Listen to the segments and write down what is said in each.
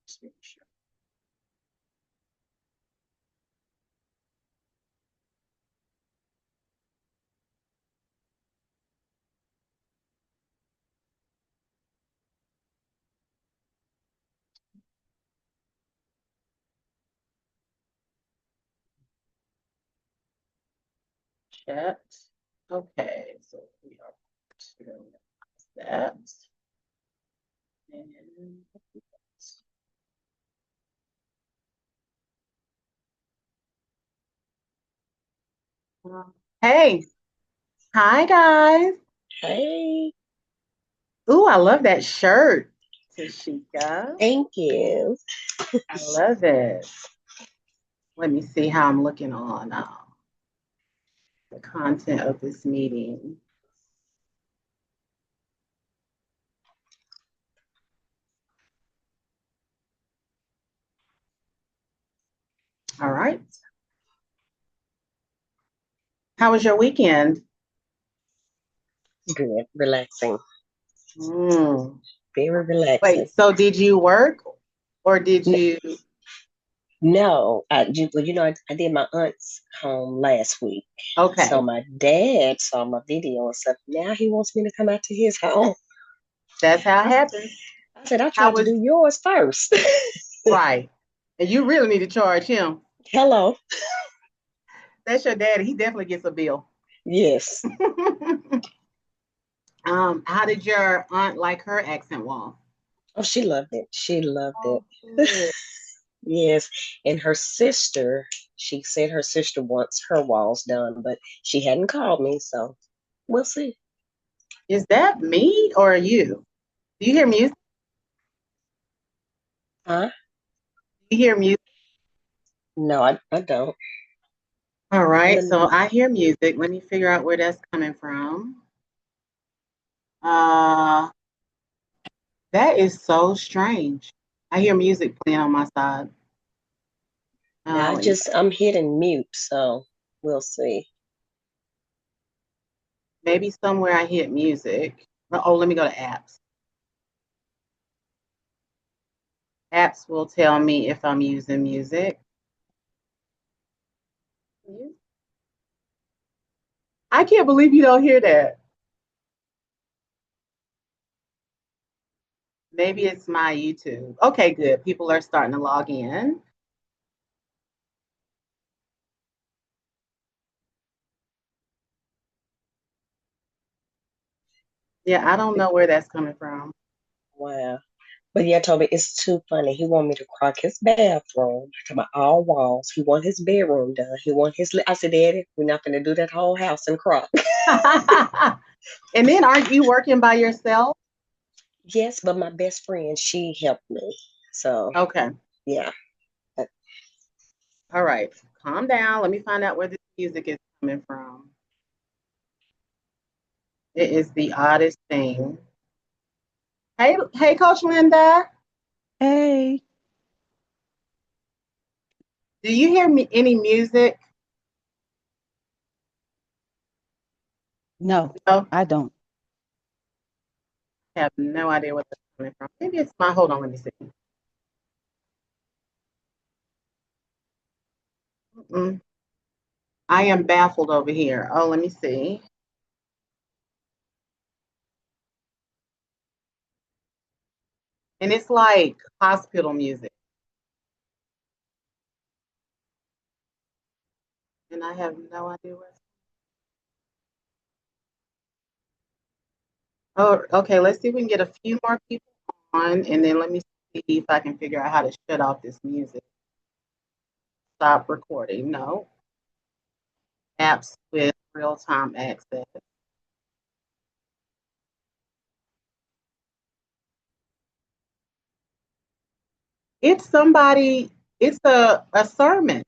Just making sure. Chat. Okay, so we are doing that. And hey, hi guys. Hey, Ooh, I love that shirt, Tashika. thank you. I love it. Let me see how I'm looking on the content of this meeting. All right. How was your weekend? Good, relaxing, Mm. very relaxing. Wait, so did you work or did N- you? no, I did my aunt's home last week. So Okay, my dad saw my video and stuff. Now he wants me to come out to his home. that's how it I, happens. I said, I How tried to was do yours first. right? And you really need to charge him. Hello. That's your daddy. He definitely gets a bill. Yes. How did your aunt like her accent wall? Oh, she loved it. She loved it. Oh, good. Yes. And her sister, she said her sister wants her walls done, but she hadn't called me, so we'll see. Is that me or you? Do you hear music? Huh? Do you hear music? No, I don't. All right, Let so me I hear music. Let me figure out where that's coming from. Uh, that is so strange. I hear music playing on my side. Now Let me I'm hitting mute, so we'll see. maybe somewhere I hit music. Oh, let me go to apps. Apps will tell me if I'm using music. I can't believe you don't hear that. Maybe it's my YouTube. Okay, good. People are starting to log in. Yeah, I don't know where that's coming from. Wow. But yeah, Toby, it's too funny. He want me to crack his bathroom, to my all walls. He want his bedroom done. He want I said, Daddy, we're not gonna do that whole house and crock. And then aren't you working by yourself? Yes, but my best friend, she helped me. So Okay. yeah. All right. Calm down. Let me find out where this music is coming from. It is the oddest thing. Hey, Coach Linda. Hey, Do you hear any music? no, No, I don't. I have no idea where that's coming from. Maybe it's my, hold on, let me see. Mm-mm. I am baffled over here. Oh, let me see. And it's like hospital music. And I have no idea where. Oh, okay. Let's see if we can get a few more people on, and then let me see if I can figure out how to shut off this music. Stop recording. No. Apps with real-time access. It's somebody, it's a sermon.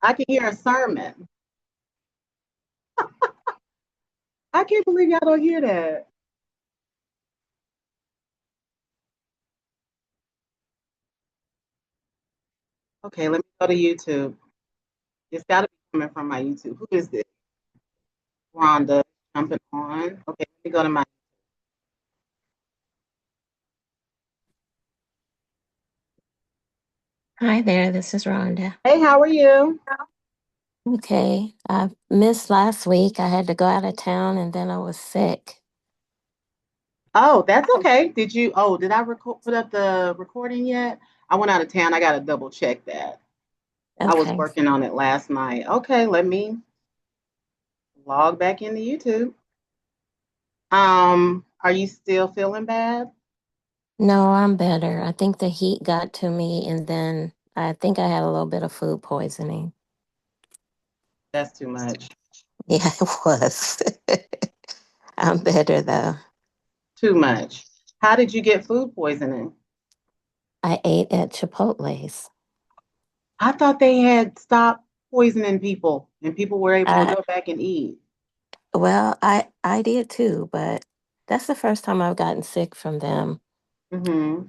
I can hear a sermon. I can't believe y'all don't hear that. Okay, let me go to YouTube. It's got to be coming from my YouTube. Who is this? Rhonda jumping on. Okay, let me go to my. Hi there, this is Rhonda. Hey, how are you? Okay, I missed last week. I had to go out of town and then I was sick. Oh, that's okay. Did I put up the recording yet? I went out of town. I got to double check that. I was Okay. working on it last night. Okay, let me log back into YouTube. Are you still feeling bad? No, I'm better. I think the heat got to me and then I think I had a little bit of food poisoning. That's too much. Yeah, it was. I'm better though. Too much. How did you get food poisoning? I ate at Chipotle's. I thought they had stopped poisoning people and people were able to I go back and eat. I did too, but that's the first time I've gotten sick from them. Hmm.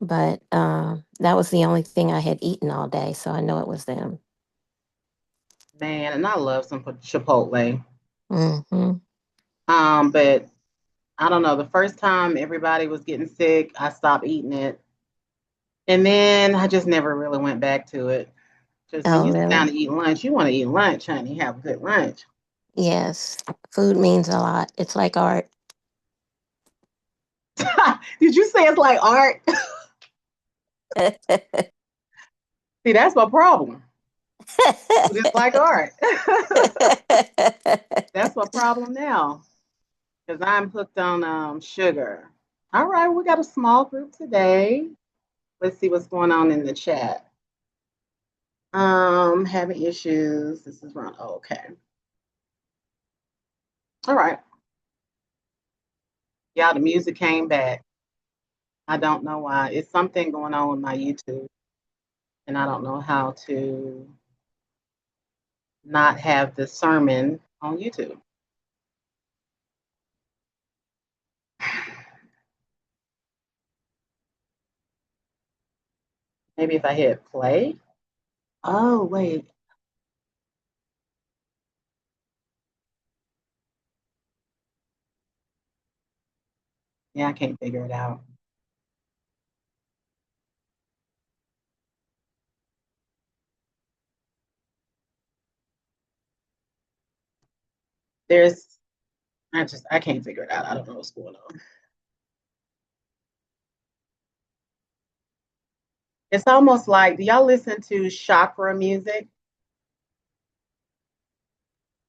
But that was the only thing I had eaten all day, so I know it was them. Man, and I love some Chipotle. Hmm. But I don't know. The first time everybody was getting sick, I stopped eating it. And then I just never really went back to it. Because when Oh, you sit down really? to eat lunch, you want to eat lunch, honey. Have a good lunch. Yes. Food means a lot. It's like art. Did you say it's like art? See, that's my problem. It's like art. That's my problem now. Because I'm hooked on sugar. All right, we got a small group today. Let's see what's going on in the chat. Having issues. This is wrong. Oh, okay. All right. Yeah, the music came back. I don't know why. It's something going on with my YouTube, and I don't know how to not have the sermon on YouTube. Maybe if I hit play. Oh, wait. Yeah, I can't figure it out. There's, I can't figure it out. I don't know what's going on. It's almost like, do y'all listen to chakra music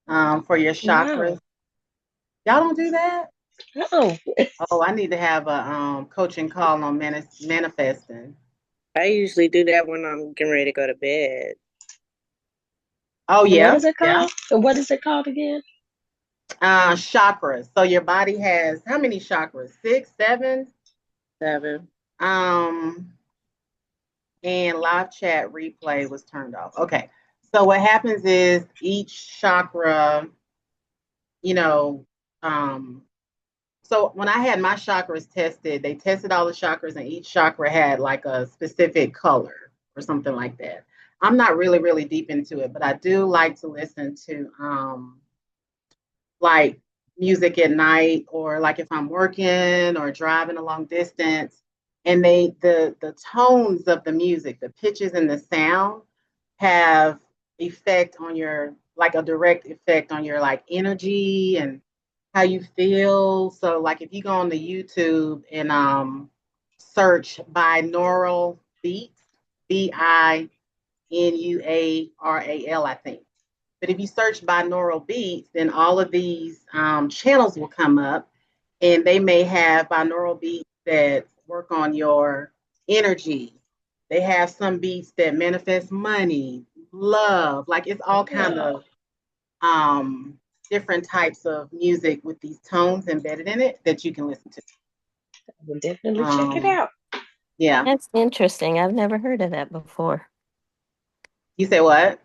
for your chakras? No, Y'all don't do that? no. Oh, I need to have a coaching call on manifesting. I usually do that when I'm getting ready to go to bed. Oh, What yeah, is it yeah. called? And what is it called again? Chakras. So your body has how many chakras? Six, seven? 7. Um, and live chat replay was turned off. Okay. So what happens is each chakra, you know, um, so when I had my chakras tested, they tested all the chakras and each chakra had like a specific color or something like that. I'm not really, really deep into it, but I do like to listen to like music at night or like if I'm working or driving a long distance and the tones of the music, the pitches and the sound have effect on your like a direct effect on your like energy and how you feel. So like if you go on the YouTube and search binaural beats, Binuaral, I think. But if you search binaural beats, then all of these channels will come up, and they may have binaural beats that work on your energy. They have some beats that manifest money, love. Like it's all kind Oh, of different types of music with these tones embedded in it that you can listen to. I will definitely check it Um, out. yeah. That's interesting. I've never heard of that before. You say what?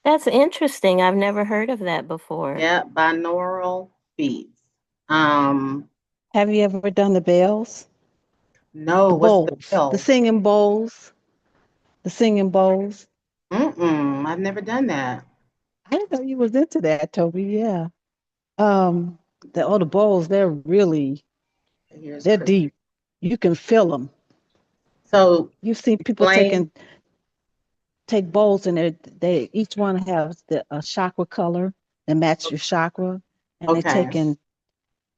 That's interesting. I've never heard of that before. Yeah, binaural beats. Um, Have you ever done the bells? no, The what's the bowls, the bell? singing bowls, the singing bowls. Mm-mm, I've never done that. I didn't know you was into that, Toby. Yeah. Um, the bowls, Here's they're Chris. deep. You can feel them. So You've seen people explain. taking. take bowls and they each one has a chakra color that match your chakra, and they Okay. taking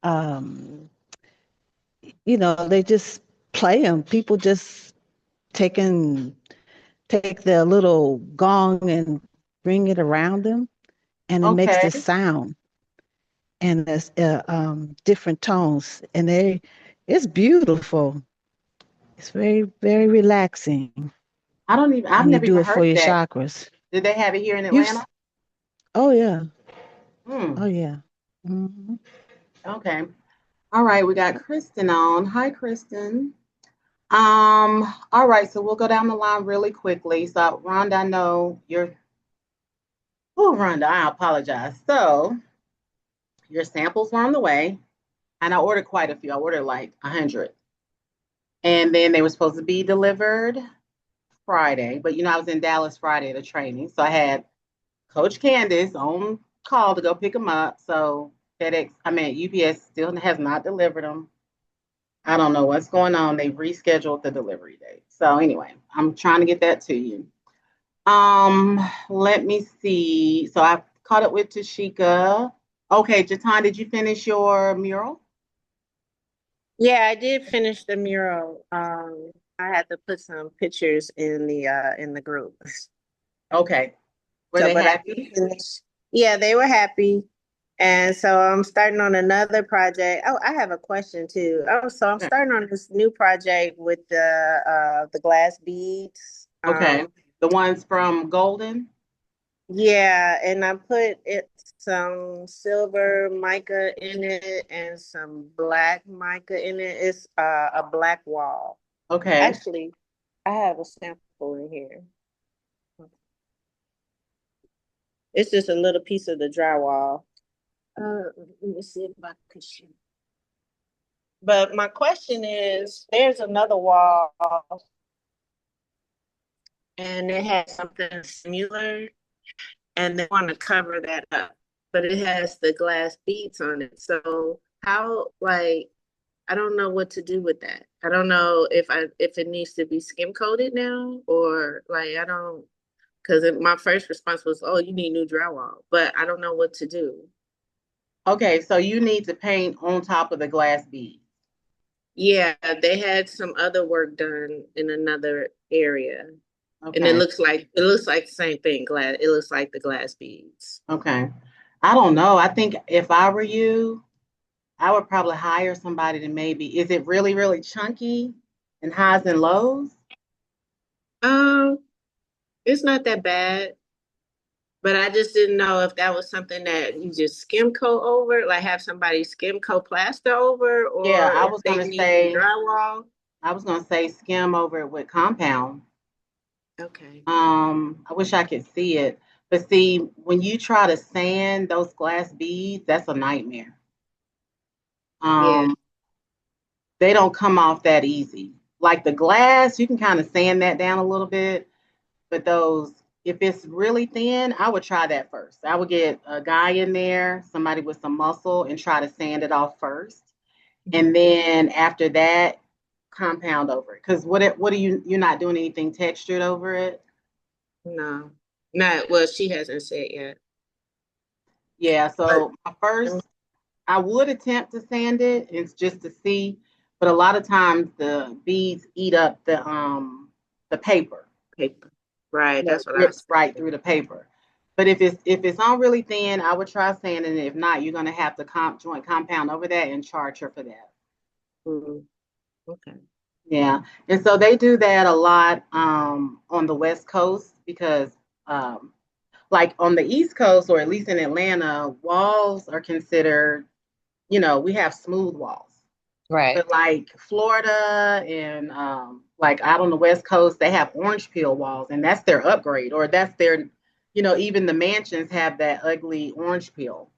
um they just play them. People just taking take their little gong and bring it around them, and it makes Okay. this sound, and there's different tones, and it's beautiful. It's very very relaxing, I've and you never do even it for heard of your that. chakras. Did they have it here in You, Atlanta? oh yeah, Hmm. oh yeah. Hmm. Okay. All right, we got Kristen on. Hi, Kristen. All right, so we'll go down the line really quickly. So, Rhonda, I know you're, oh, Rhonda, I apologize. So, your samples were on the way, and I ordered quite a few. I ordered like 100. And then they were supposed to be delivered Friday, but I was in Dallas Friday at a training. So, I had Coach Candace on call to go pick them up. So, UPS still has not delivered them. I don't know what's going on. They rescheduled the delivery date. So anyway, I'm trying to get that to you. Let me see. So I caught up with Tashika. Okay, Jatan, did you finish your mural? Yeah, I did finish the mural. I had to put some pictures in the group. Okay. Were So, they but I did happy? finish. Yeah, they were happy. And so I'm starting on another project. Oh, I have a question too. Oh, so I'm Okay. starting on this new project with the glass beads. Okay. The ones from Golden? Yeah, and I put some silver mica in it and some black mica in it. It's a black wall. Okay. Actually, I have a sample in here. It's just a little piece of the drywall. Let me see if I can show. But my question is, there's another wall, and it has something similar, and they want to cover that up, but it has the glass beads on it. So how, like, I don't know what to do with that. I don't know if it needs to be skim coated now, or like I don't, because my first response was, oh, you need new drywall, but I don't know what to do. Okay, so you need to paint on top of the glass bead. Yeah, they had some other work done in another area. And Okay. it looks like the same thing, glass. It looks like the glass beads. Okay. I don't know. I think if I were you, I would probably hire somebody to maybe, is it really, really chunky and highs and lows? Um, it's not that bad, but I just didn't know if that was something that you just skim coat over, like have somebody skim coat plaster over, Yeah, or if they need new drywall. I was gonna say skim over it with compound. Okay. I wish I could see it, but see, when you try to sand those glass beads, that's a nightmare. Yeah. Um, they don't come off that easy. Like the glass, you can kind of sand that down a little bit, but if it's really thin, I would try that first. I would get a guy in there, somebody with some muscle, and try to sand it off first. And then after that, compound over it. Because what are you're not doing anything textured over it? No. Not well, she hasn't said yet. Yeah, But so I would attempt to sand it. It's just to see, but a lot of times the beads eat up the paper. paper. Right, It that's what I rips was right thinking. through the paper. But if it's on really thin, I would try sanding it. If not, you're gonna have to joint compound over that and charge her for that. Mhm. Okay. Yeah, and so they do that a lot on the West Coast because, like on the East Coast or at least in Atlanta, walls are considered, we have smooth walls. Right. But like Florida and like out on the West Coast, they have orange peel walls, and that's their upgrade, or that's their, even the mansions have that ugly orange peel.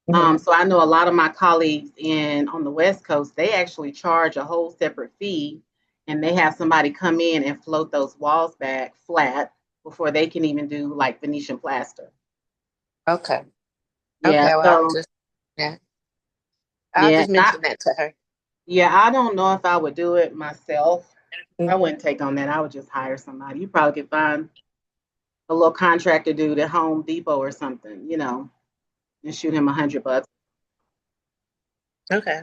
Mhm. So I know a lot of my colleagues on the West Coast, they actually charge a whole separate fee, and they have somebody come in and float those walls back flat before they can even do like Venetian plaster. Okay. Yeah. Okay. Well, So yeah, I'll yeah, just mention that to her. I don't know if I would do it myself. I Mhm. wouldn't take on that. I would just hire somebody. You probably could find a little contractor dude at Home Depot or something, and shoot him $100. Okay.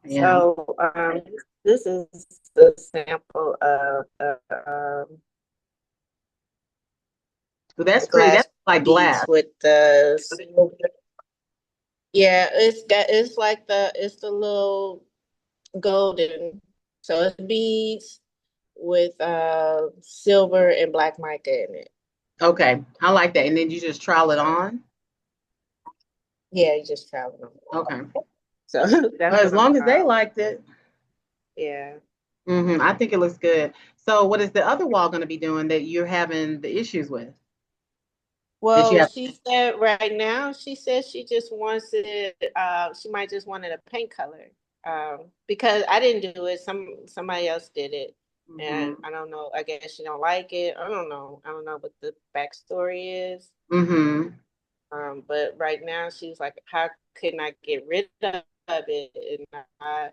Yeah. So this is the sample of So that's the pretty. glass That's like glass. beads with the silver. Yeah, it's like it's the little golden. So it's beads with silver and black mica in it. Okay. I like that. And then you just trowel it on. Yeah, you just travel them. Okay. So that's Well, as what I'm long as they liked it. yeah. I think it looks good. So what is the other wall going to be doing that you're having the issues with? That you Well, have. she said right now, she says she just wants it, she might just want it a paint color. Because I didn't do it, somebody else did it. And Mm-hmm. I don't know, I guess she don't like it. I don't know. I don't know what the backstory is. Mm-hmm. But right now she's like, how can I get rid of it? And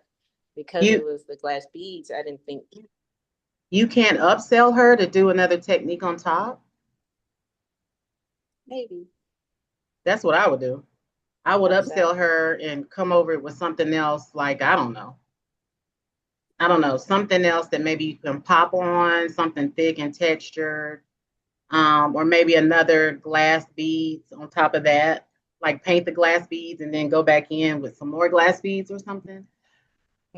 because it You was the glass beads, I didn't think you can't upsell her to do another technique on top. maybe That's what I would do. I would upset. upsell her and come over with something else, like I don't know, something else that maybe you can pop on, something thick and textured, or maybe another glass beads on top of that, like paint the glass beads and then go back in with some more glass beads or something.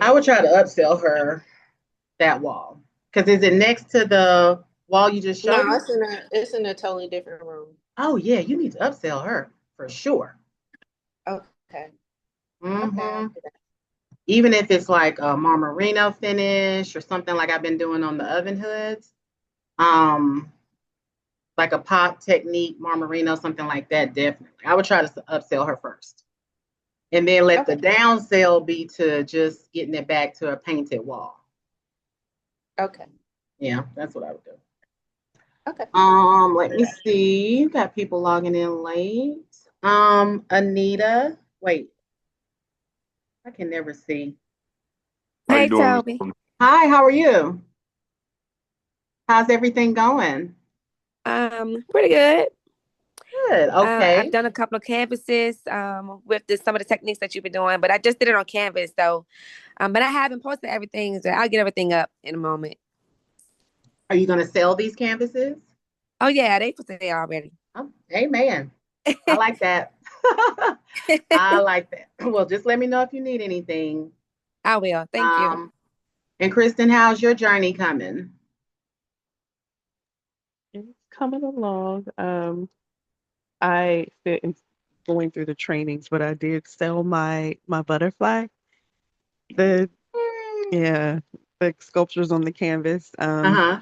I would try to upsell her that wall. Because is it next to the wall you just No, showed me? it's in a totally different room. Oh yeah, you need to upsell her for sure. Okay. Okay, I'll hmm do that. Even if it's like a marmerino finish or something like I've been doing on the oven hoods, um, like a pop technique, marmerino, something like that. Definitely, I would try to upsell her first, and then let the Okay. down sell be to just getting it back to a painted wall. Okay. Yeah, that's what I would do. Okay. Let me see. Got people logging in late. Anita. Wait, I can never see. How you Hey, doing, Miss Toby. Tony? Hi, how are you? How's everything going? Pretty good. Good. I've Okay. done a couple of canvases with some of the techniques that you've been doing, but I just did it on Canvas, so but I haven't posted everything, so I'll get everything up in a moment. Are you going to sell these canvases? Oh yeah, they posted it already. Oh, amen. I like that. I like that. Well, just let me know if you need anything. I will. Thank you. Um, and Kristen, how's your journey coming? It's coming along. I fit in going through the trainings, but I did sell my butterfly. The yeah, the sculptures on the canvas. Uh-huh.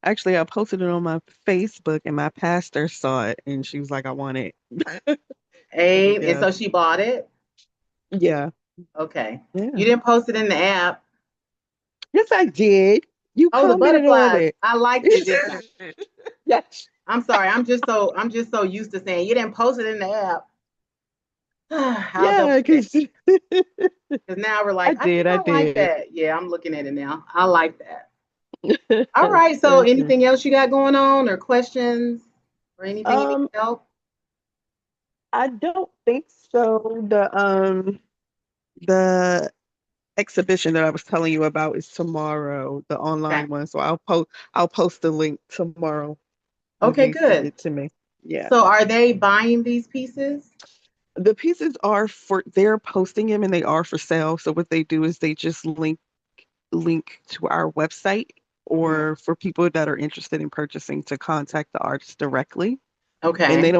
Actually, I posted it on my Facebook, and my pastor saw it, and she was like, "I want it." So And yeah, so she bought it. yeah, Okay. yeah. You didn't post it in the app. Yes, I did. You Oh, the commented on butterflies. it. I liked it, didn't I? Yes. I'm sorry. I'm just so used to saying you didn't post it in the app. I'll double Yeah, check. because Because now we're I like, I did. think I I like did. that. Yeah, I'm looking at it now. I like that. All right. So Okay. anything else you got going on or questions or anything you need Um, help? I don't think so. The exhibition that I was telling you about is tomorrow, the Okay. online one. So I'll post the link tomorrow when Okay, they send good. it to me. Yeah. So are they buying these pieces? The pieces are they're posting them and they are for sale. So what they do is they just link to our website Mhm. or for people that are interested in purchasing to contact the artist directly. And Okay. they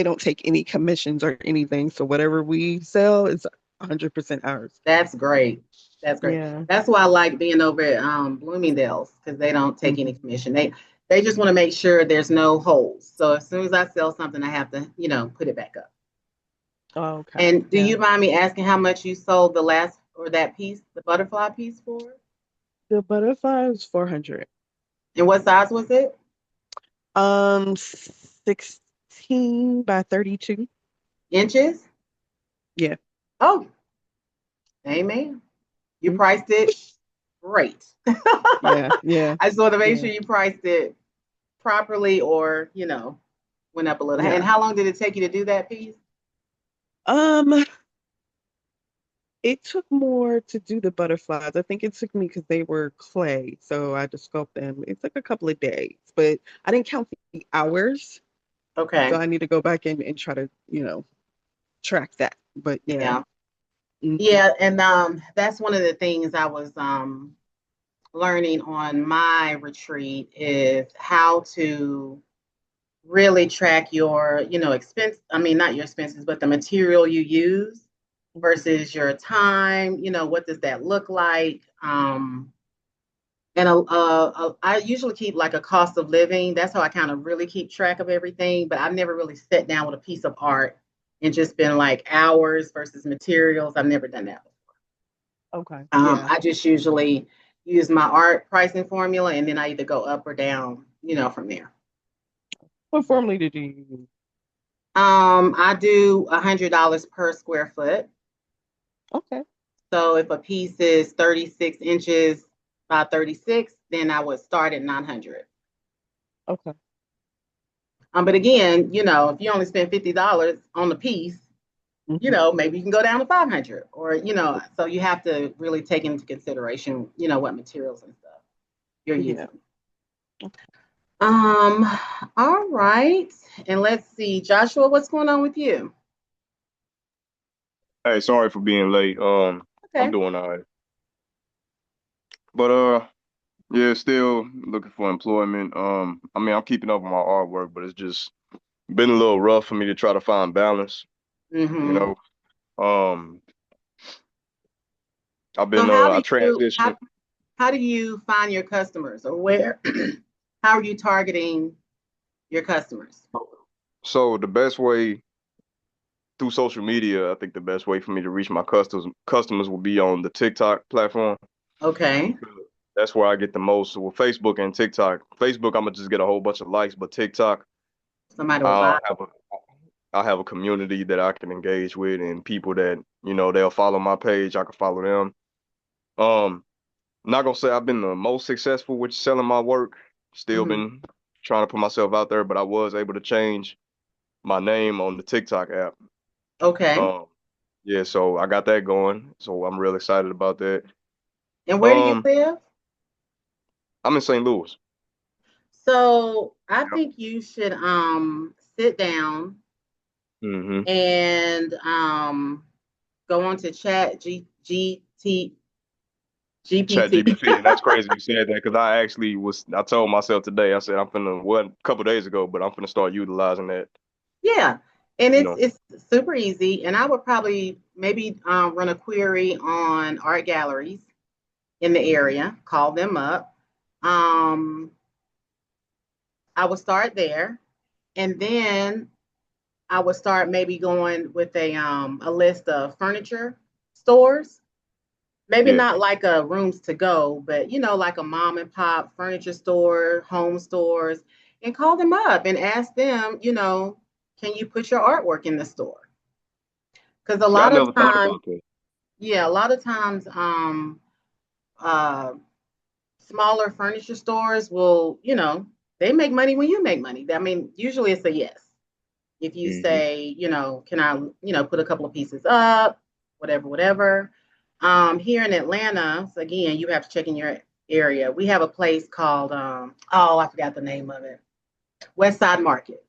don't take any commissions or anything. So whatever we sell is 100% ours. That's great. That's great. Yeah. That's why I like being over at Bloomingdale's because they don't take any Mhm. commission. They just want to make sure there's no holes. So as soon as I sell something, I have to, put it back up. Oh, okay. And do Yeah. you mind me asking how much you sold the last or that piece, the butterfly piece for? The butterfly is 400. And what size was it? 16 by 32. Inches? Yeah. Oh, amen. You Mhm. priced it great. Yeah. Yeah. I just want to make Yeah. sure you priced it properly or, went up a little. And Yeah. how long did it take you to do that piece? Um, it took more to do the butterflies. I think it took me because they were clay, so I had to sculpt them. It took a couple of days, but I didn't count the hours, so Okay. I need to go back in and try to, track that. But yeah. Yeah. Mhm. Yeah, and that's one of the things I was learning on my retreat is how to really track your, expense. I mean, not your expenses, but the material you use versus your time. What does that look like? And I usually keep like a cost of living. That's how I kind of really keep track of everything. But I've never really sat down with a piece of art and just been like hours versus materials. I've never done that. Okay. Yeah. I just usually use my art pricing formula and then I either go up or down, from there. What formula did you use? I do $100 per square foot. Okay. So if a piece is 36 inches by 36, then I would start at 900. Okay. But again, if you only spend $50 on the piece, Mhm. maybe you can go down to 500 or, so you have to really take into consideration, what materials and stuff you're Yeah. using. Um, all right. And let's see, Joshua, what's going on with you? Hey, sorry for being late. I'm Okay. doing all right. But yeah, still looking for employment. I mean, I'm keeping up with my artwork, but it's just been a little rough for me to try to find balance, you Mm-hmm. know. Um, So I transitioned. how do you find your customers or where how are you targeting your customers? So the best way through social media, I think the best way for me to reach my customers will be on the TikTok platform. Okay. That's where I get the most. With Facebook and TikTok, Facebook, I'm gonna just get a whole bunch of likes, but TikTok, Somebody will buy. I'll have a I have a community that I can engage with and people that, they'll follow my page, I can follow them. Um, not gonna say I've been the most successful with selling my work. Still Mhm. been trying to put myself out there, but I was able to change my name on the TikTok app. Okay. Um, yeah, so I got that going. So I'm real excited about that. And where do you Um, live? I'm in St. Louis. So I Yep. think you should sit down Mm-hmm. and go on to chat Chat GPT. GPT, and that's crazy you said that because I told myself today, I said I'm finna, what, a couple days ago, but I'm finna start utilizing that, Yeah. And you it's know. it's super easy. And I would probably maybe run a query on art galleries in the area, call them up. Um, I would start there, and then I would start maybe going with a list of furniture stores. Maybe Yeah. not like a rooms to go, but like a mom and pop furniture store, home stores, and call them up and ask them, can you put your artwork in the store? Because a See, I lot of never thought times, about that. yeah, a lot of times, uh, smaller furniture stores will, they make money when you make money. I mean, usually it's a yes. If you Hmm. say, can I, put a couple of pieces up, whatever, whatever. Here in Atlanta, so again, you have to check in your area. We have a place called, oh, I forgot the name of it, West Side Market.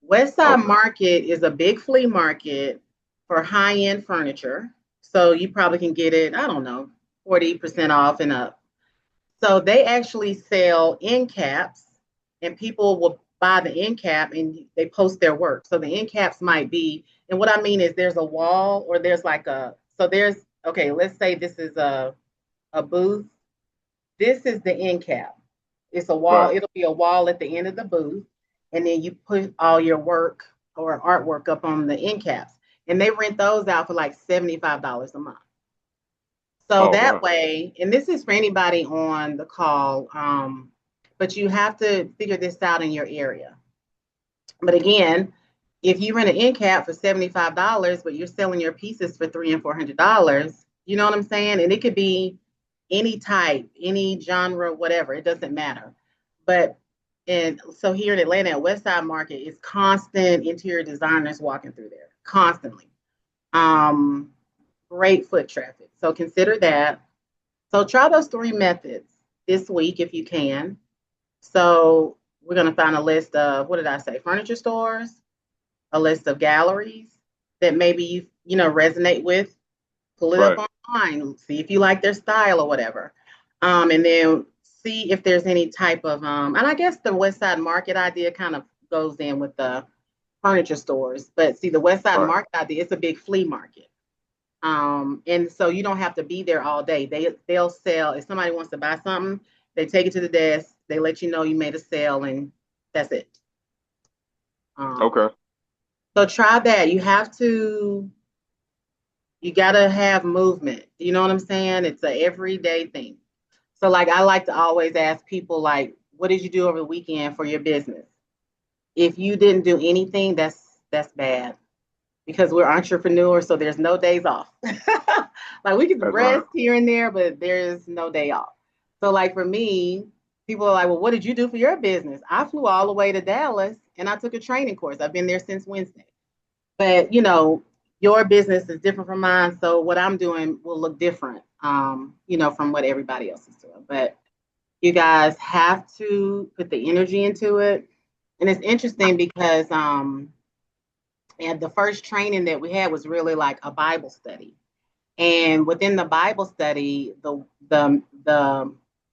West Side Okay. Market is a big flea market for high-end furniture. So you probably can get it, I don't know, 40% off and up. So they actually sell end caps, and people will buy the end cap and they post their work. So the end caps might be, and what I mean is there's a wall or there's like so there's, okay, let's say this is a booth. This is the end cap. It's a wall, Right. it'll be a wall at the end of the booth, and then you put all your work or artwork up on the end caps. And they rent those out for like $75 a month. So Oh, that wow. way, and this is for anybody on the call, but you have to figure this out in your area. But again, if you rent an end cap for $75, but you're selling your pieces for $300 and $400, you know what I'm saying? And it could be any type, any genre, whatever, it doesn't matter. But And so here in Atlanta at West Side Market, it's constant interior designers walking through there, constantly. Um, Great foot traffic. So consider that. So try those three methods this week if you can. So we're going to find a list of, what did I say? Furniture stores, a list of galleries that maybe you resonate with. Pull it up Right. online, see if you like their style or whatever. And then see if there's any type of and I guess the West Side Market idea kind of goes in with the furniture stores. But see, the West Side Right. Market idea, it's a big flea market. And so you don't have to be there all day. They'll sell if somebody wants to buy something, they take it to the desk, they let you know you made a sale, and that's it. Um, Okay. so try that. You gotta have movement. You know what I'm saying? It's a everyday thing. So like I like to always ask people like, what did you do over the weekend for your business? If you didn't do anything, that's bad because we're entrepreneurs, so there's no days off. Like we can That's right. rest here and there, but there's no day off. So like for me, people are like, well, what did you do for your business? I flew all the way to Dallas and I took a training course. I've been there since Wednesday. But your business is different from mine, so what I'm doing will look different, from what everybody else is doing. But you guys have to put the energy into it. And it's interesting because and the first training that we had was really like a Bible study. And within the Bible study, the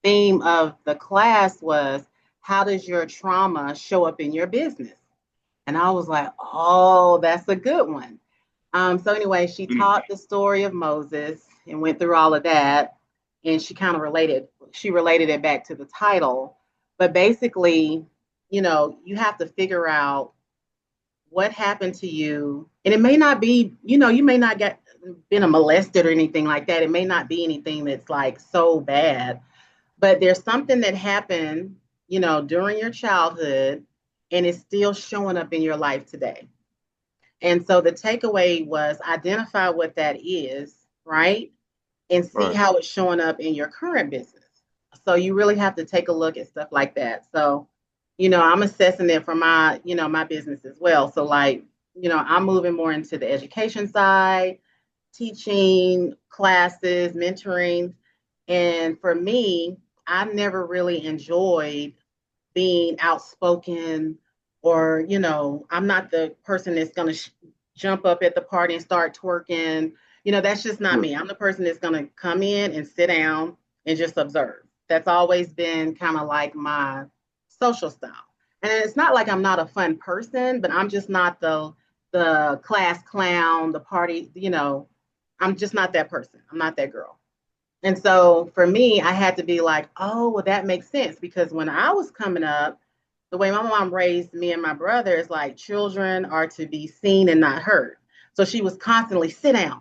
theme of the class was, how does your trauma show up in your business? And I was like, oh, that's a good one. So anyway, she Mm. taught the story of Moses and went through all of that. And she related it back to the title. But basically, you have to figure out what happened to you. And it may not be, you may not get been a molested or anything like that. It may not be anything that's like so bad, but there's something that happened, during your childhood and it's still showing up in your life today. And so the takeaway was identify what that is, right? And see Right. how it's showing up in your current business. So you really have to take a look at stuff like that. So, I'm assessing it for my business as well. So like, I'm moving more into the education side, teaching classes, mentoring. And for me, I've never really enjoyed being outspoken or I'm not the person that's going to jump up at the party and start twerking. That's just not Mm. me. I'm the person that's going to come in and sit down and just observe. That's always been kind of like my social style. And it's not like I'm not a fun person, but I'm just not the class clown, the party, I'm just not that person. I'm not that girl. And so for me, I had to be like, oh, well, that makes sense. Because when I was coming up, the way my mom raised me and my brother is like children are to be seen and not heard. So she was constantly sit down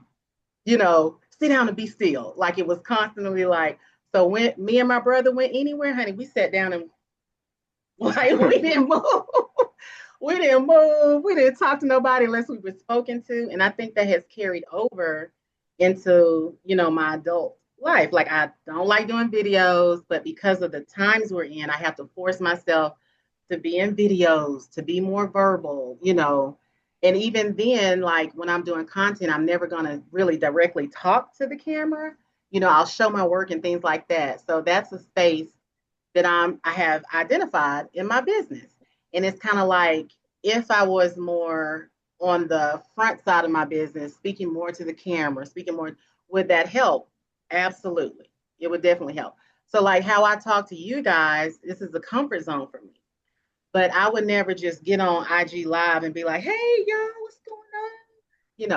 and be still. Like it was constantly like, so when me and my brother went anywhere, honey, we sat down and like we didn't move. We didn't move. We didn't talk to nobody unless we were spoken to. And I think that has carried over into, my adult life. Like I don't like doing videos, but because of the times we're in, I have to force myself to be in videos, to be more verbal. And even then, like when I'm doing content, I'm never gonna really directly talk to the camera. I'll show my work and things like that. So that's a space that I have identified in my business. And it's kind of like if I was more on the front side of my business, speaking more to the camera, speaking more, would that help? Absolutely. It would definitely help. So like how I talk to you guys, this is a comfort zone for me. But I would never just get on IG Live and be like, hey, y'all, what's going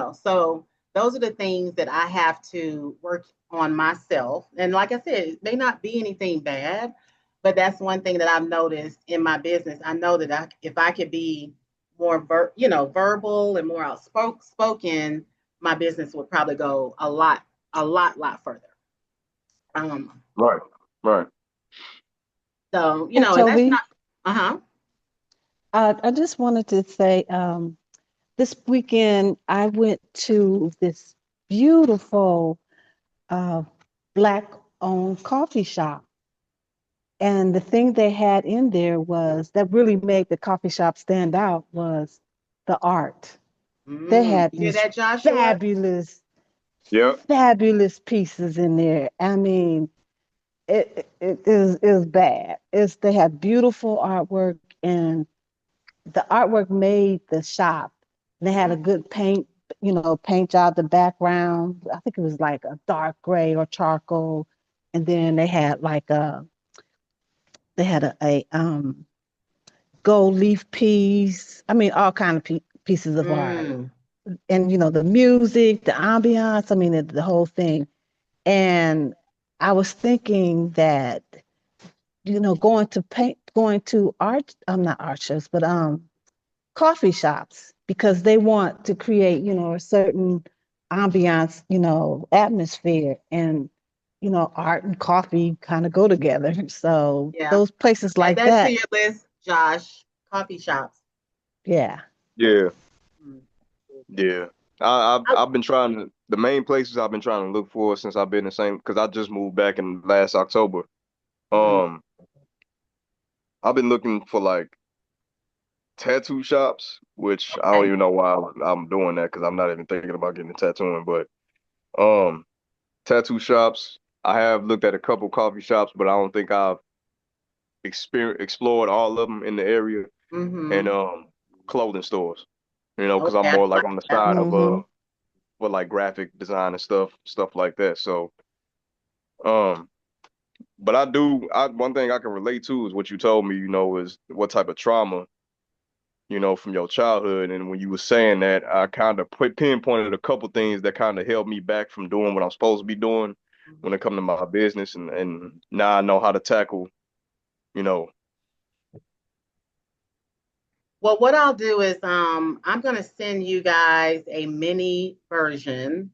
on? So those are the things that I have to work on myself. And like I said, it may not be anything bad, but that's one thing that I've noticed in my business. I know that if I could be more, verbal and more outspoken, my business would probably go a lot further. Um, Right. Right. so, Hey, and that's Toby, not, uh-huh. I just wanted to say, this weekend I went to this beautiful uh, black-owned coffee shop, And the thing they had in there was that really made the coffee shop stand out was the art. They had You hear these that, Joshua? fabulous, Yep. fabulous pieces in there. I mean, it was bad. They had beautiful artwork, and the artwork made the shop. They had a good paint job the background. I think it was like a dark gray or charcoal, and then they had a gold leaf piece. I mean, all kind of pieces of art, Mm. and the music, the ambiance. I mean, the whole thing. And I was thinking that going to art. I'm not art shows, but coffee shops because they want to create, a certain ambiance, atmosphere, and art and coffee kind of go together. So Yeah. those places Add like that to that, your list, Josh. Coffee shops. yeah. Yeah. Mm. Yeah. I've I- I've been trying to the main places I've been trying to look for since I've been the same because I just moved back in last October. mm. Um, I've been looking for like tattoo shops, which I don't Okay. even know why I'm doing that because I'm not even thinking about getting a tattooing, but um tattoo shops. I have looked at a couple coffee shops, but I don't think I've explored all of them in the area and Mm-hmm. clothing stores. Because I'm Okay, I more like like on the that. side of Mm-hmm. for like graphic design and stuff like that. So um but one thing I can relate to is what you told me, is what type of trauma, from your childhood. And when you were saying that, I kind of pinpointed a couple things that kind of held me back from doing what I'm supposed to be doing when Mhm. it comes to my business. And now I know how to tackle, you know, Well, what I'll do is I'm gonna send you guys a mini version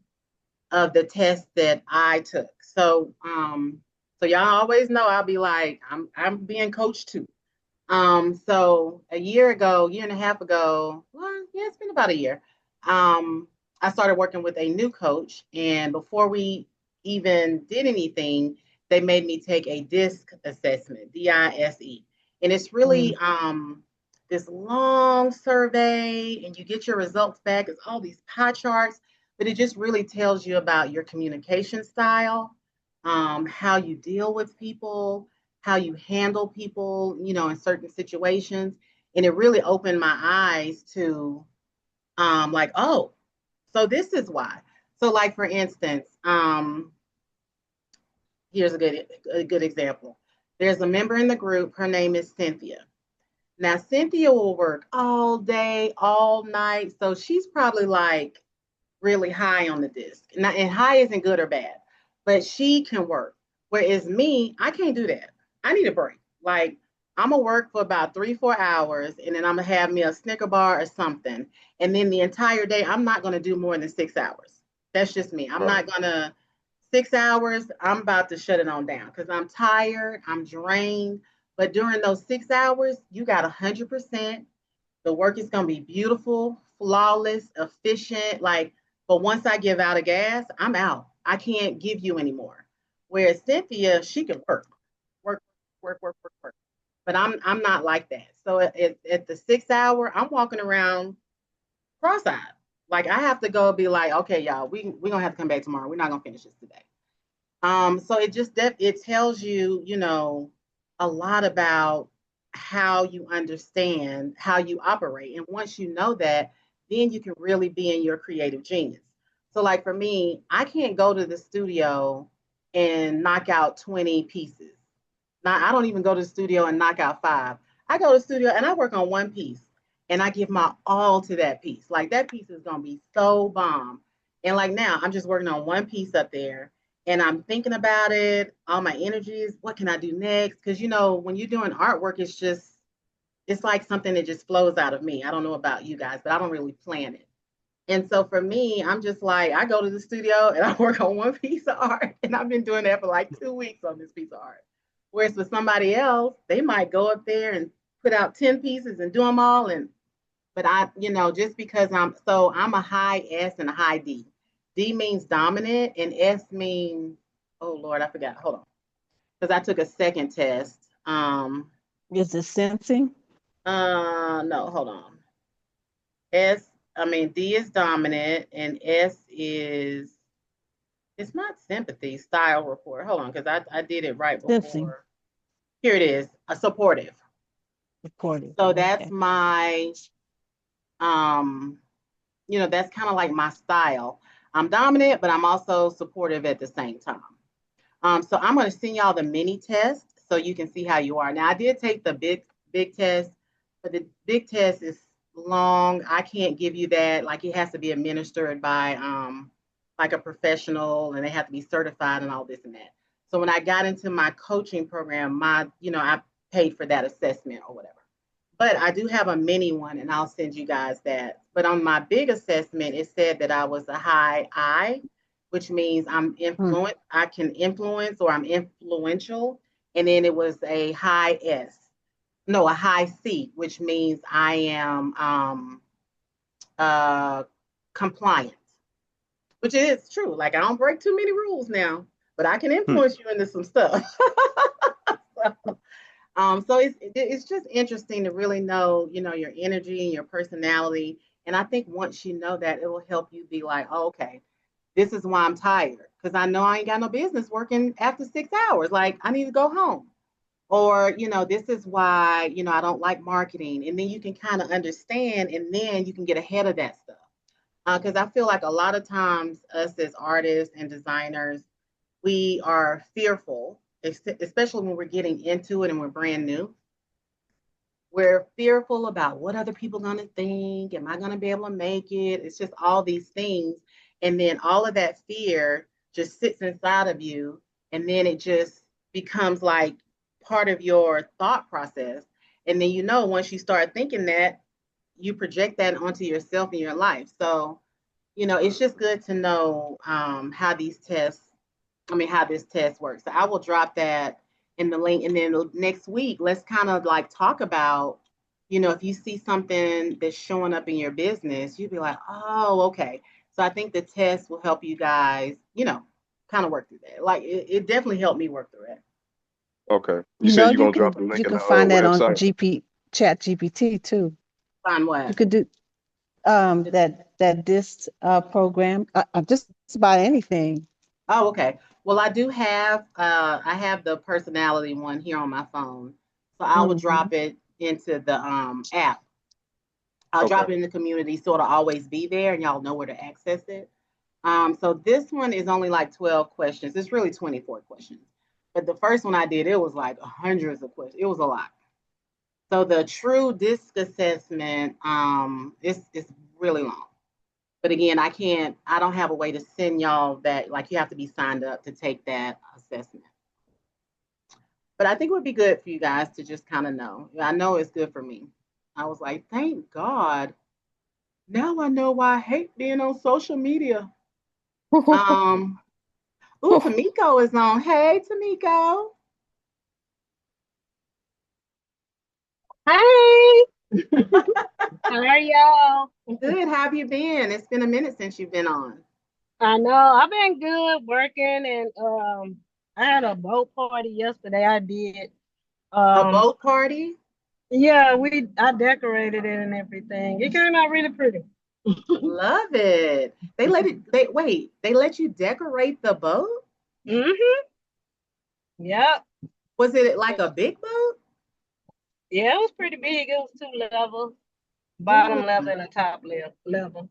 of the test that I took. So y'all always know I'll be like, I'm being coached too. So a year ago, year and a half ago, well, yeah, it's been about a year. Um, I started working with a new coach, and before we even did anything, they made me take a DISC assessment, DISE. And it's really this long survey, and you get your results back. It's all these pie charts, but it just really tells you about your communication style, how you deal with people, how you handle people, in certain situations. And it really opened my eyes to like, oh, so this is why. So like for instance, here's a good example. There's a member in the group, her name is Cynthia. Now Cynthia will work all day, all night. So she's probably like really high on the disc. And high isn't good or bad, but she can work. Whereas me, I can't do that. I need a break. Like I'm gonna work for about 3, 4 hours, and then I'm gonna have me a Snicker bar or something. And then the entire day, I'm not gonna do more than 6 hours. That's just me. I'm right, not gonna 6 hours. I'm about to shut it on down because I'm tired. I'm drained. But during those 6 hours, you got 100%. The work is going to be beautiful, flawless, efficient. Like, but once I give out of gas, I'm out. I can't give you anymore. Whereas Cynthia, she can work, work. But I'm not like that. So at the 6 hour, I'm walking around cross-eyed. Like I have to go be like, okay, y'all, we gonna have to come back tomorrow. We're not gonna finish this today. So it just it tells you, a lot about how you understand how you operate. And once you know that, then you can really be in your creative genius. So like for me, I can't go to the studio and knock out 20 pieces. Now I don't even go to the studio and knock out five. I go to the studio and I work on one piece and I give my all to that piece. Like that piece is gonna be so bomb. And like now I'm just working on one piece up there and I'm thinking about it, all my energies, what can I do next? Because when you're doing artwork, it's like something that just flows out of me. I don't know about you guys, but I don't really plan it. And so for me, I'm just like, I go to the studio and I work on one piece of art. And I've been doing that for like 2 weeks on this piece of art. Whereas for somebody else, they might go up there and put out 10 pieces and do them all. But just because I'm a high S and a high D. D means dominant and S means, oh Lord, I forgot. Hold on. Because I took a second test. Is it sensing? No, hold on. D is dominant, and S is, it's not sympathy, style report. Hold on, because I did it right Sensing. before. Here it is, a supportive. Recording. So Okay. that's my, that's kind of like my style. I'm dominant, but I'm also supportive at the same time. So I'm going to send y'all the mini test so you can see how you are. Now I did take the big test, but the big test is long. I can't give you that. Like it has to be administered by like a professional, and they have to be certified and all this and that. So when I got into my coaching program, I paid for that assessment or whatever. But I do have a mini one, and I'll send you guys that. But on my big assessment, it said that I was a high I, which means I can influence, or I'm influential. And then it was a high S, no, a high C, which means I am uh, compliant, which is true. Like I don't break too many rules now, but I can influence you into some stuff. So it's just interesting to really know, your energy and your personality. And I think once you know that, it will help you be like, oh, okay, this is why I'm tired, because I know I ain't got no business working after 6 hours. Like I need to go home. Or, this is why, I don't like marketing. And then you can kind of understand, and then you can get ahead of that stuff. Because I feel like a lot of times us as artists and designers, we are fearful, especially when we're getting into it and we're brand new. We're fearful about what other people are going to think. Am I going to be able to make it? It's just all these things. And then all of that fear just sits inside of you. And then it just becomes like part of your thought process. And then, once you start thinking that, you project that onto yourself and your life. So, it's just good to know how this test works. So I will drop that in the link. And then next week, let's kind of like talk about, if you see something that's showing up in your business, you'd be like, oh, okay. So I think the test will help you guys, kind of work through that. Like it definitely helped me work through it. Okay. You You said know, you're gonna drop the link you in the can find that on website. Chat GPT too. Find You what? could do that this program, just about anything. Oh, okay. Well, I have the personality one here on my phone. So I will Hmm. drop it into the app. I'll Okay. drop it in the community so it'll always be there and y'all know where to access it. So this one is only like 12 questions. It's really 24 questions. But the first one I did, it was like hundreds of questions. It was a lot. So the true disc assessment, it's really long. But again, I don't have a way to send y'all that, like you have to be signed up to take that assessment. But I think it would be good for you guys to just kind of know. I know it's good for me. I was like, thank God. Now I know why I hate being on social media. Um, Tamiko is on. Hey, Tamiko. Hey, how are y'all? Good. How have you been? It's been a minute since you've been on. I know I've been good working and I had a boat party yesterday. I did. A Um boat party? yeah, I decorated it and everything. It came out really pretty. Love it. They let you decorate the boat? Mm-hmm. Yep. Was it like a big boat? Yeah, it was pretty big. It was two levels, bottom level Mm. and a top level.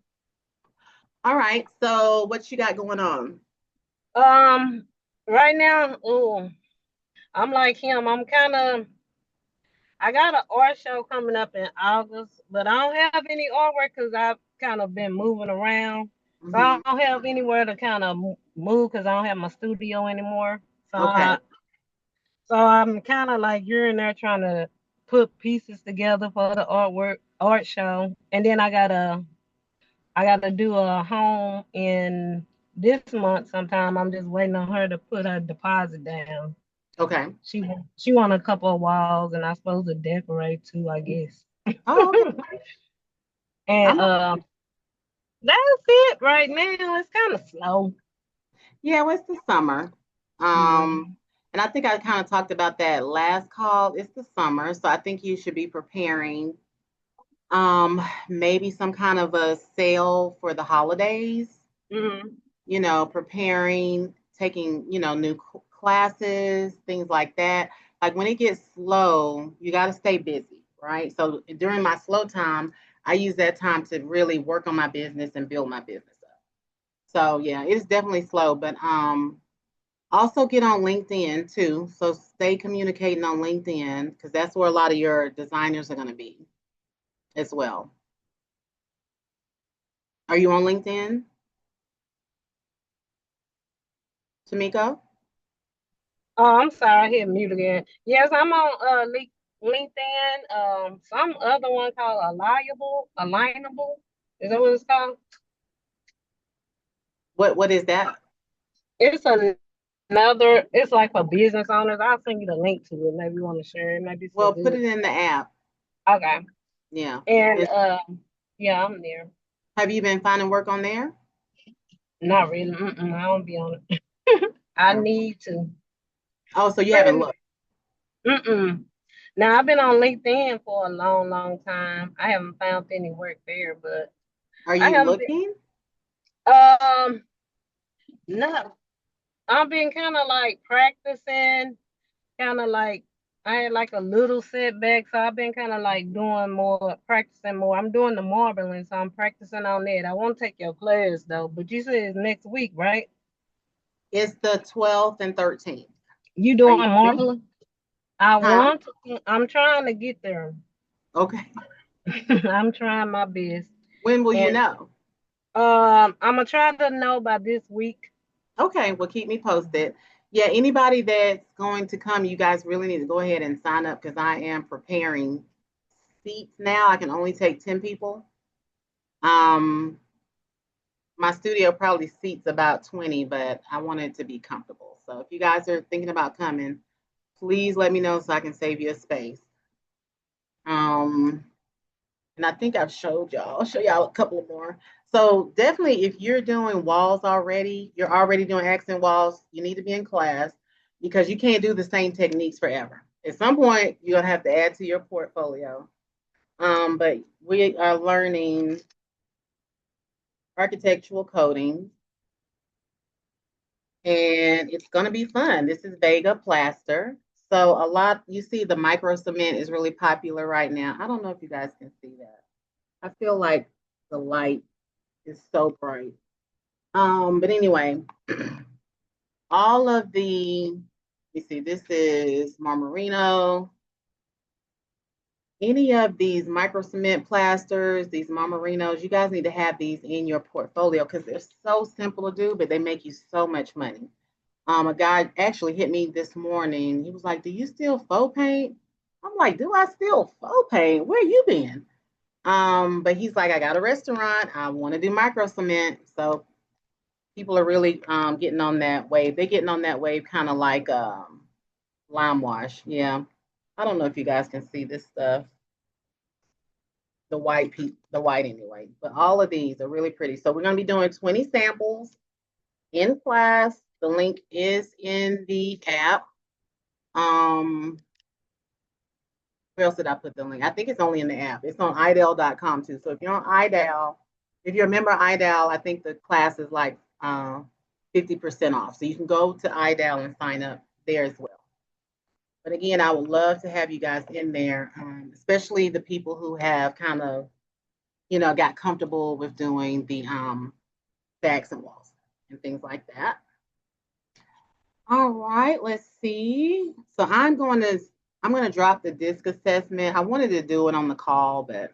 All right. So what you got going on? Um right now, I'm like him. I got an art show coming up in August, but I don't have any artwork because I've kind of been moving around. So I Hmm. don't have anywhere to kind of move because I don't have my studio anymore. So Okay. I'm kind of like you're in there trying to put pieces together for the art show, and then I gotta do a home in this month sometime. I'm just waiting on her to put her deposit down. Okay. She want a couple of walls, and I'm supposed to decorate too, I guess. Oh, okay. And I'm a, that's it right now. It's kind of slow. yeah, well, it's the summer. Yeah. Um, And I think I kind of talked about that last call. It's the summer, so I think you should be preparing maybe some kind of a sale for the holidays, Mm-hmm. preparing, taking, new classes, things like that. Like when it gets slow, you got to stay busy, right? So during my slow time, I use that time to really work on my business and build my business up. So yeah, it's definitely slow, but also get on LinkedIn too. So stay communicating on LinkedIn because that's where a lot of your designers are going to be as well. Are you on LinkedIn, Tamiko? Oh, I'm sorry, I hit mute again. Yes, I'm on LinkedIn. Some other one called Alignable. Is that what it's called? What is that? It's another. It's like for business owners. I'll send you the link to it. Maybe you want to share it. Maybe it's for Well, put good. it in the app. Okay. Yeah. And It's, yeah, I'm there. have you been finding work on there? Not really. I don't be on it. I Okay. need to. Oh, so you haven't But, looked. mm-mm. Now I've been on LinkedIn for a long, long time. I haven't found any work there, but Are I you haven't been. looking? No, I've been kind of like practicing, kind of like I had like a little setback, so I've been kind of like doing more, practicing more. I'm doing the marbling, so I'm practicing on that. I won't take your class though, but you said it's next week, right? It's the 12th and 13th. You Are doing you free? marbling? I Huh? want to. I'm trying to get there. Okay. I'm trying my best, When will you and know? I'm gonna try to know by this week. Okay, well, keep me posted. Yeah, anybody that's going to come, you guys really need to go ahead and sign up because I am preparing seats now. I can only take 10 people. Um, my studio probably seats about 20, but I want it to be comfortable. So if you guys are thinking about coming, please let me know so I can save you a space. Um, and I think I've showed y'all. I'll show y'all a couple more. So definitely, if you're doing walls already, you're already doing accent walls, you need to be in class because you can't do the same techniques forever. At some point, you're gonna have to add to your portfolio. But we are learning architectural coding, and it's gonna be fun. This is Vega plaster. So a lot, you see the micro cement is really popular right now. I don't know if you guys can see that. I feel like the light is so bright. But anyway, all of the, let me see, this is Marmarino. Any of these micro cement plasters, these Marmarinos, you guys need to have these in your portfolio because they're so simple to do, but they make you so much money. A guy actually hit me this morning. He was like, "Do you still faux paint?" I'm like, "Do I still faux paint? Where you been?" But he's like, "I got a restaurant. I want to do micro cement." So people are really getting on that wave. They're getting on that wave kind of like lime wash. Yeah. I don't know if you guys can see this stuff. The white anyway. But all of these are really pretty. So we're gonna be doing 20 samples in class. The link is in the app. Um, where else did I put the link? I think it's only in the app. It's on idel.com too. So if you're on idel, if you're a member of idel, I think the class is like 50% off. So you can go to idel and sign up there as well. But again, I would love to have you guys in there, especially the people who have kind of, got comfortable with doing the backs and walls and things like that. All right, let's see. So I'm going to drop the disc assessment. I wanted to do it on the call, but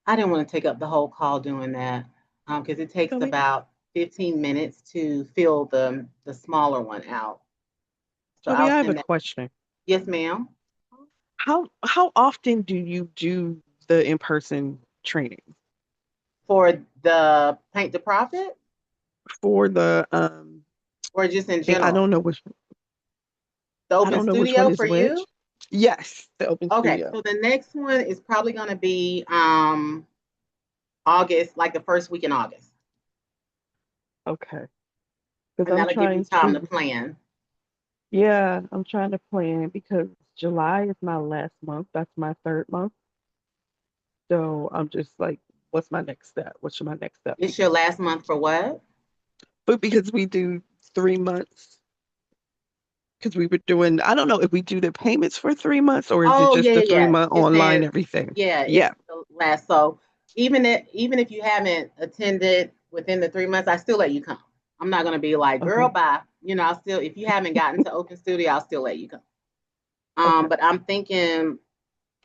I didn't want to take up the whole call doing that because it takes Toby, about 15 minutes to fill the smaller one out. So Toby, I'll I have a send that. question. Yes, ma'am. How often do you do the in-person training For the paint to profit for the or just in I general? don't know which The I open don't know which one studio is for you? which. Yes, the open Okay, studio. so the next one is probably going to be August, like the first week in August. Okay. Because And I'm that'll give you trying time to to plan. Yeah, I'm trying to plan because July is my last month. That's my third month. So I'm just like, what's my next step? What should my next step It's be? your last month for what? But because we do 3 months, because we were doing, I don't know if we do the payments for 3 months or is it Oh, just yeah, the yeah, three yeah. month It online says, everything? yeah, it's Yeah. the last. So even if you haven't attended within the 3 months, I still let you come. I'm not gonna be like, girl, Okay. bye. I'll still, if you haven't gotten to Open Studio, I'll still let you come. Okay. But I'm thinking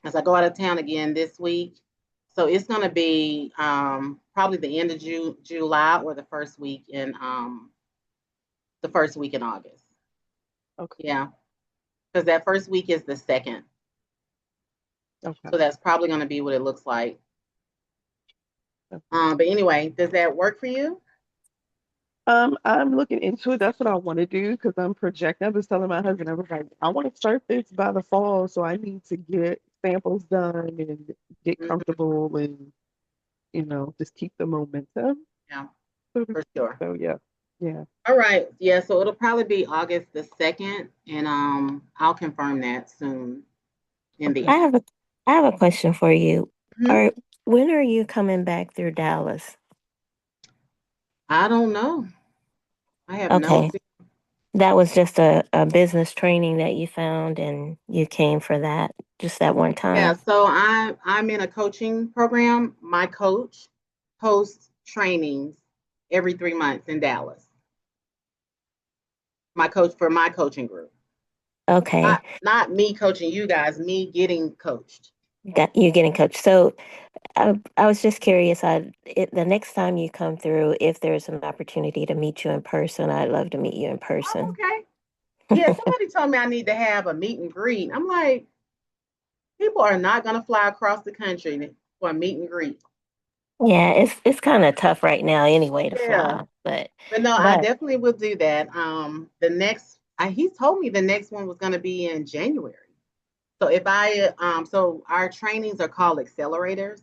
as I go out of town again this week, so it's gonna be probably the end of July or the first week in August. Okay. Yeah, because that first week is the second. Okay. So that's probably going to be what it looks like. Okay. But anyway, does that work for you? I'm looking into it. That's what I want to do because I'm projecting. I was telling my husband, I was like, I want to start this by the fall, so I need to get samples done and get Mhm. comfortable and just keep the momentum. Yeah, So, for sure. so yeah, yeah. All right. Yeah, so it'll probably be August the 2nd, and I'll confirm that soon in the Okay. I have a question for you. Mhm. Are When are you coming back through Dallas? I don't know. I have no Okay. clue. That was just a business training that you found and you came for that just that one Yeah, time. so I'm in a coaching program. My coach hosts trainings every 3 months in Dallas. My coach for my coaching group. Okay. Not me coaching you guys, me getting coached. Got you getting coached. So I was just curious. The next time you come through, if there's an opportunity to meet you in person, I'd love to meet you in Oh, person. okay. Yeah, somebody told me I need to have a meet and greet. I'm like, people are not going to fly across the country for a meet and greet. Yeah, it's kind of tough right now anyway to Yeah, fly, but but no, I but definitely will do that. He told me the next one was going to be in January. So so our trainings are called accelerators.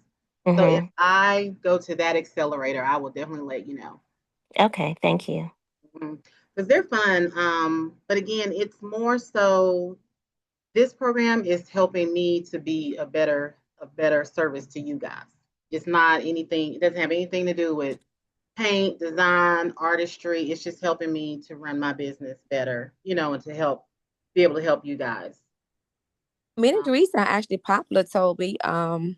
So if hmm I go to that accelerator, I will definitely let you know. okay, thank you. Because they're fun. But again, it's more so this program is helping me to be a better service to you guys. It's not anything, it doesn't have anything to do with paint, design, artistry. It's just helping me to run my business better, and to be able to help you guys. Meet and Um, greets are actually popular, Toby. I'm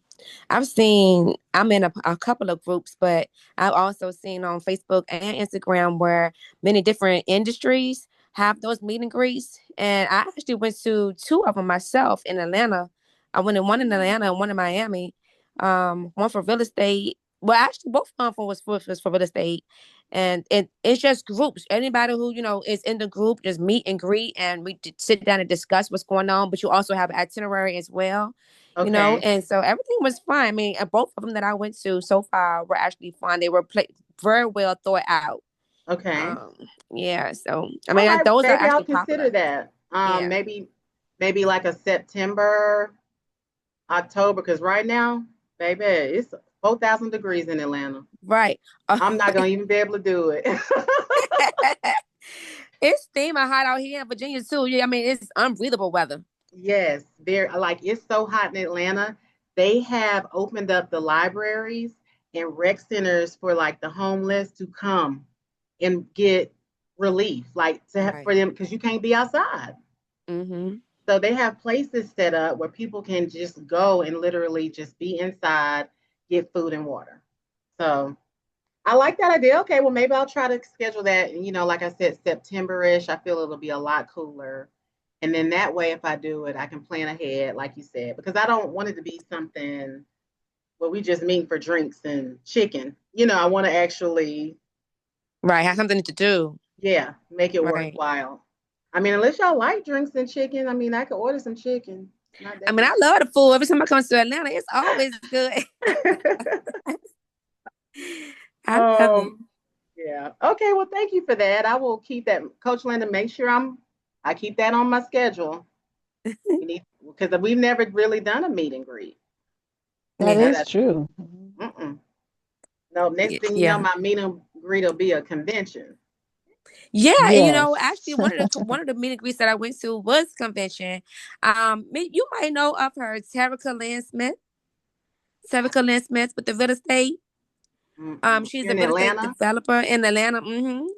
in a couple of groups, but I've also seen on Facebook and Instagram where many different industries have those meet and greets. And I actually went to two of them myself in Atlanta. I went to one in Atlanta and one in Miami. One for real estate. Well, actually, both of them was for real estate, and it's just groups. Anybody who is in the group just meet and greet, and we sit down and discuss what's going on. But you also have an itinerary as well, okay, and so everything was fine. I mean, and both of them that I went to so far were actually fun. They were very well thought out. okay. Um, yeah. So I All mean, right, those are maybe I'll actually consider popular. that. Yeah. Maybe like a September, October, because right now, baby, it's 4,000 degrees in Atlanta. Right. I'm not gonna even be able to do it. It's steaming hot out here in Virginia too. Yeah, I mean it's unbreathable weather. Yes, it's so hot in Atlanta. They have opened up the libraries and rec centers for like the homeless to come and get relief, like for Right. them because you can't be outside. Mm-hmm. So they have places set up where people can just go and literally just be inside, get food and water. So I like that idea. Okay, well maybe I'll try to schedule that. Like I said, September-ish. I feel it'll be a lot cooler. And then that way, if I do it, I can plan ahead, like you said, because I don't want it to be something where we just meet for drinks and chicken. I want to actually, Right. Have something to do. yeah, make it Right. worthwhile. I mean, unless y'all like drinks and chicken, I mean, I could order some chicken. It's not I that mean, big. I love the food. Every time I come to Atlanta, it's always good. I love it. um, yeah. Okay. Well, thank you for that. I will keep that, Coach Linda. Make sure I keep that on my schedule. We need because we've never really done a meet and greet. That Yeah. is That true. mm-mm. No. Next thing you know, Yeah. my meet and greet will be a convention. Yeah, and actually, Yes. one of the meet and greets that I went to was convention. You might know of her, Terica Lynn Smith with the real estate. She's You're a in real estate Atlanta? developer in Atlanta.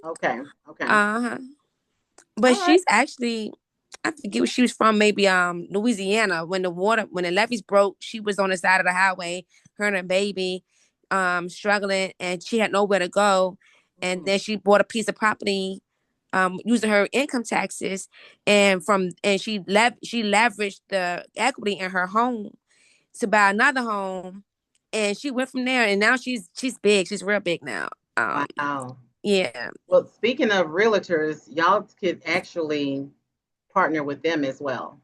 Okay. Okay. Uh-huh. But All right. she's actually, I forget where she was from, maybe Louisiana. When the levees broke, she was on the side of the highway, her and her baby, struggling, and she had nowhere to go. And then she bought a piece of property, using her income taxes, and she leveraged the equity in her home to buy another home, and she went from there. And now she's big. She's real big now. Wow. Yeah. Well, speaking of realtors, y'all could actually partner with them as well.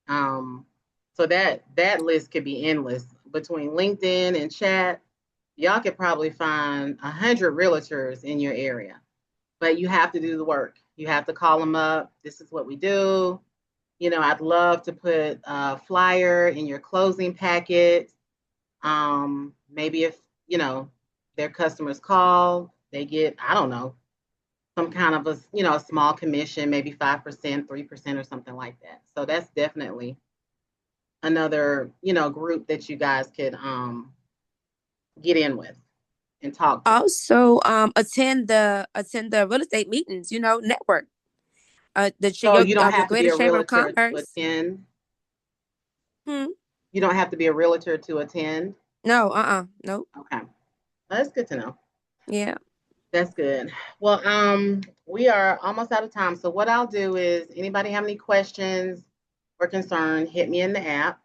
So that list could be endless. Between LinkedIn and chat, y'all could probably find 100 realtors in your area. But you have to do the work. You have to call them up. This is what we do. I'd love to put a flyer in your closing packet. Maybe if, their customers call, they get, I don't know, some kind of a small commission, maybe 5%, 3% or something like that. So that's definitely another, group that you guys could get in with and talk to. Also, attend the real estate meetings. Network. So you don't Your have to be Greater a Chamber of realtor to Commerce. attend. Hmm. You don't have to be a realtor to attend. No. Nope. Okay. Well, that's good to know. Yeah. That's good. Well, we are almost out of time. So what I'll do is, anybody have any questions or concern, hit me in the app.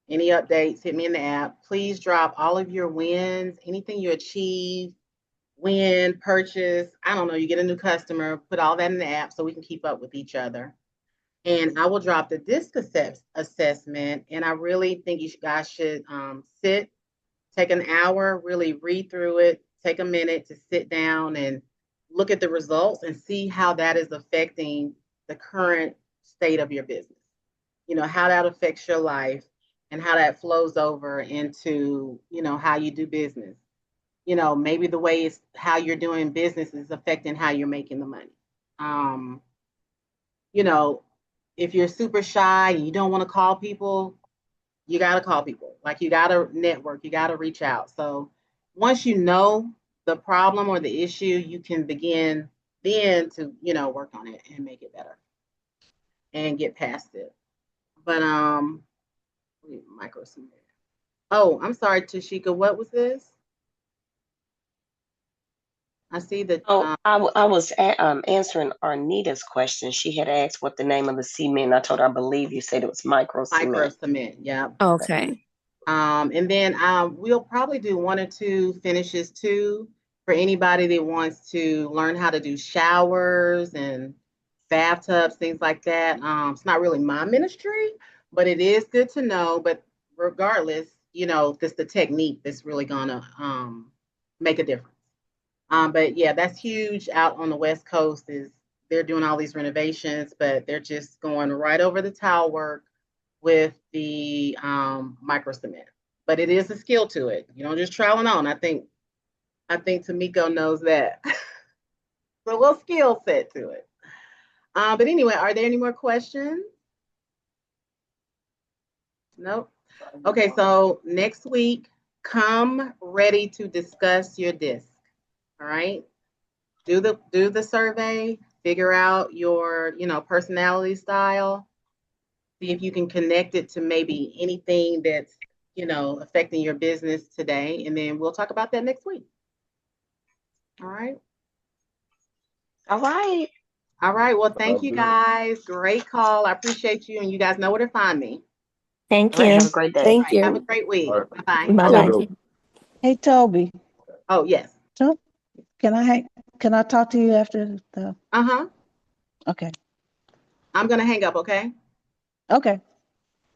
Any updates, hit me in the app. Please drop all of your wins, anything you achieve, win, purchase. I don't know, you get a new customer, put all that in the app so we can keep up with each other. And I will drop the DISC assessment. And I really think you guys should take an hour, really read through it, take a minute to sit down and look at the results and see how that is affecting the current state of your business. How that affects your life and how that flows over into, how you do business. Maybe the way it's how you're doing business is affecting how you're making the money. Um, you know, if you're super shy and you don't want to call people, you got to call people. Like, you got to network, you got to reach out. So once you know the problem or the issue, you can begin then to, work on it and make it better and get past it. But micro submit. Oh, I'm sorry, Tashika, what was this? I see that Oh, I was answering Arnita's question. She had asked what the name of the cement. I told her I believe you said it was micro micro cement. cement. Yeah. Okay. And then we'll probably do 1 or 2 finishes too for anybody that wants to learn how to do showers and bathtubs, things like that. It's not really my ministry, but it is good to know. But regardless, this the technique that's really gonna make a difference. But yeah, that's huge out on the West Coast. Is they're doing all these renovations, but they're just going right over the tile work with the micro cement. But it is a skill to it. You don't just trial and on. I think Tamiko knows that. So we'll skill set to it. But anyway, are there any more questions? Nope. Okay, so next week, come ready to discuss your disc. All right. Do the survey, figure out your, personality style, see if you can connect it to maybe anything that's, affecting your business today. And then we'll talk about that next week. All right. All right. All right. Well, thank you guys. Great call. I appreciate you. And you guys know where to find me. Thank All right. Have a you. great day. All Thank right. Have a you. great week. All right. Bye-bye. Bye Have a bye. good one. Hey, Toby. Oh, yes. So, can I talk to you after the? Uh-huh. Okay. I'm going to hang up, okay? Okay.